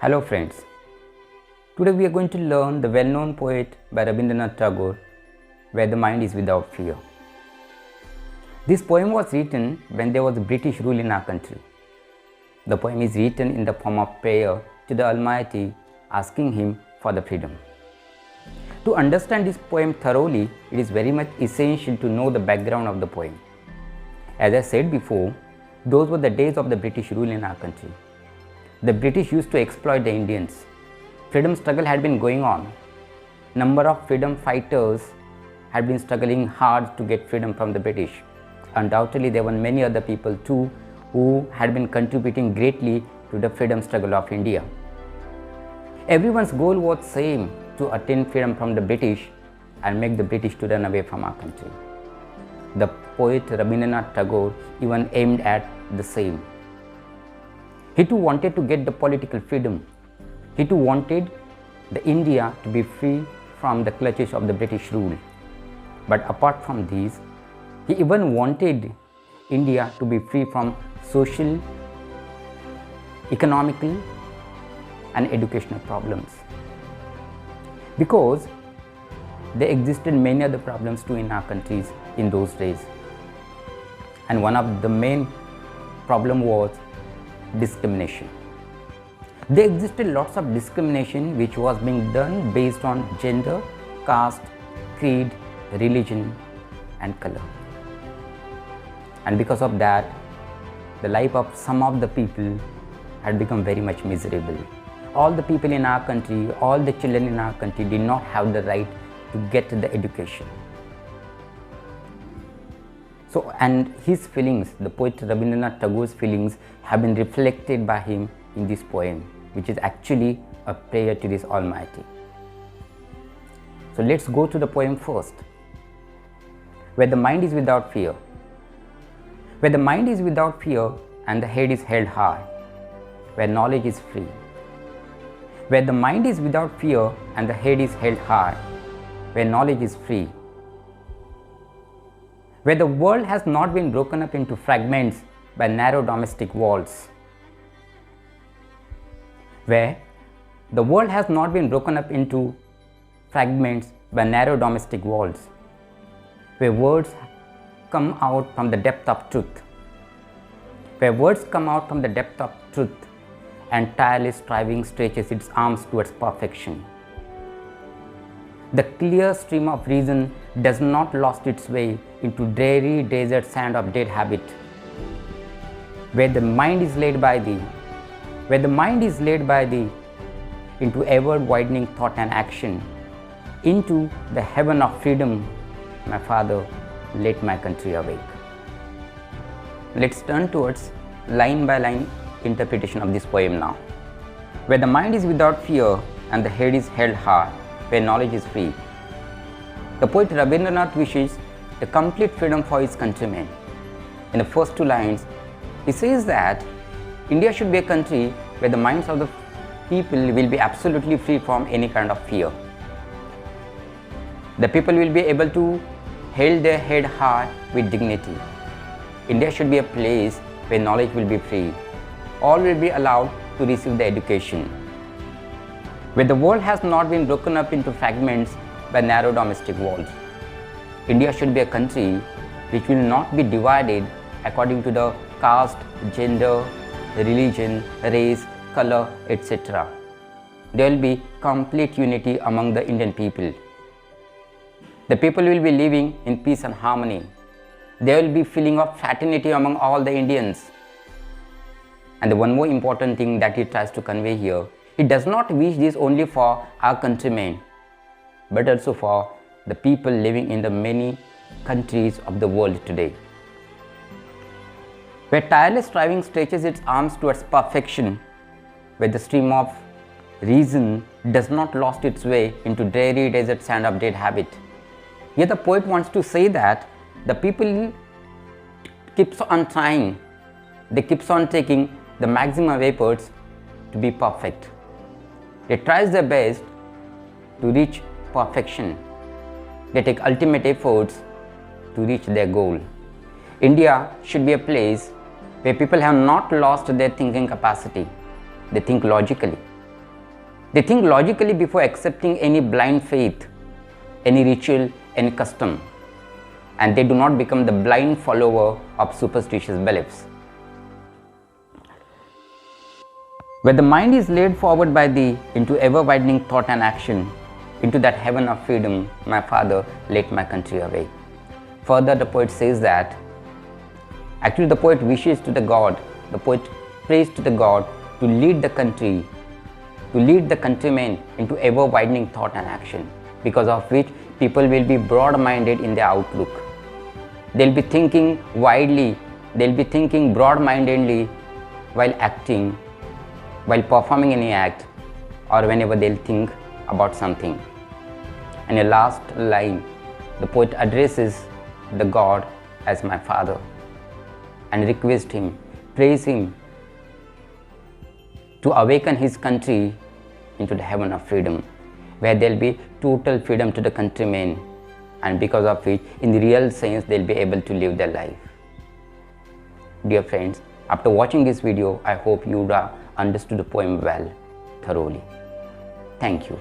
Hello friends, today we are going to learn the well-known poet by Rabindranath Tagore, Where the Mind is Without Fear. This poem was written when there was British rule in our country. The poem is written in the form of prayer to the Almighty, asking Him for the freedom. To understand this poem thoroughly, it is very much essential to know the background of the poem. As I said before, those were the days of the British rule in our country. The British used to exploit the Indians. Freedom struggle had been going on. Number of freedom fighters had been struggling hard to get freedom from the British. Undoubtedly, there were many other people too who had been contributing greatly to the freedom struggle of India. Everyone's goal was same, to attain freedom from the British and make the British to run away from our country. The poet Rabindranath Tagore even aimed at the same. He too wanted to get the political freedom. He too wanted the India to be free from the clutches of the British rule. But apart from these, he even wanted India to be free from social, economical and educational problems. Because there existed many other problems too in our countries in those days. And one of the main problem was discrimination. There existed lots of discrimination which was being done based on gender, caste, creed, religion and color. And because of that, the life of some of the people had become very much miserable. All the people in our country, all the children in our country did not have the right to get the education. So, and his feelings, the poet Rabindranath Tagore's feelings have been reflected by him in this poem, which is actually a prayer to this Almighty. So let's go to the poem first. Where the mind is without fear. Where the mind is without fear and the head is held high, where knowledge is free. Where the mind is without fear and the head is held high, where knowledge is free. Where the world has not been broken up into fragments by narrow domestic walls. Where the world has not been broken up into fragments by narrow domestic walls. Where words come out from the depth of truth. Where words come out from the depth of truth and tireless striving stretches its arms towards perfection. The clear stream of reason does not lost its way into dreary desert sand of dead habit. Where the mind is led by thee, where the mind is led by thee into ever widening thought and action, into the heaven of freedom, my Father, let my country awake. Let's turn towards line by line interpretation of this poem now. Where the mind is without fear and the head is held high, where knowledge is free. The poet Rabindranath wishes the complete freedom for his countrymen. In the first two lines, he says that India should be a country where the minds of the people will be absolutely free from any kind of fear. The people will be able to hold their head high with dignity. India should be a place where knowledge will be free. All will be allowed to receive the education. Where the world has not been broken up into fragments by narrow domestic walls. India should be a country which will not be divided according to the caste, gender, religion, race, color, etc. There will be complete unity among the Indian people. The people will be living in peace and harmony. There will be feeling of fraternity among all the Indians. And the one more important thing that he tries to convey here, he does not wish this only for our countrymen, but also for the people living in the many countries of the world today. Where tireless striving stretches its arms towards perfection, where the stream of reason does not lost its way into dreary desert sand of dead habit. Here the poet wants to say that the people keeps on trying, they keeps on taking the maximum efforts to be perfect. They try their best to reach perfection. They take ultimate efforts to reach their goal. India should be a place where people have not lost their thinking capacity. They think logically. They think logically before accepting any blind faith, any ritual, any custom, and they do not become the blind follower of superstitious beliefs. Where the mind is led forward by thee into ever-widening thought and action, into that heaven of freedom, my Father, let my country away. Further, the poet says that, actually the poet wishes to the God, the poet prays to the God to lead the country, to lead the countrymen into ever-widening thought and action, because of which people will be broad-minded in their outlook. They'll be thinking widely, they'll be thinking broad-mindedly while acting, while performing any act, or whenever they'll think about something. And a last line, the poet addresses the God as my Father and requests him, praise him to awaken his country into the heaven of freedom, where there'll be total freedom to the countrymen, and because of which, in the real sense, they'll be able to live their life. Dear friends, after watching this video, I hope you would have understood the poem well, thoroughly. Thank you.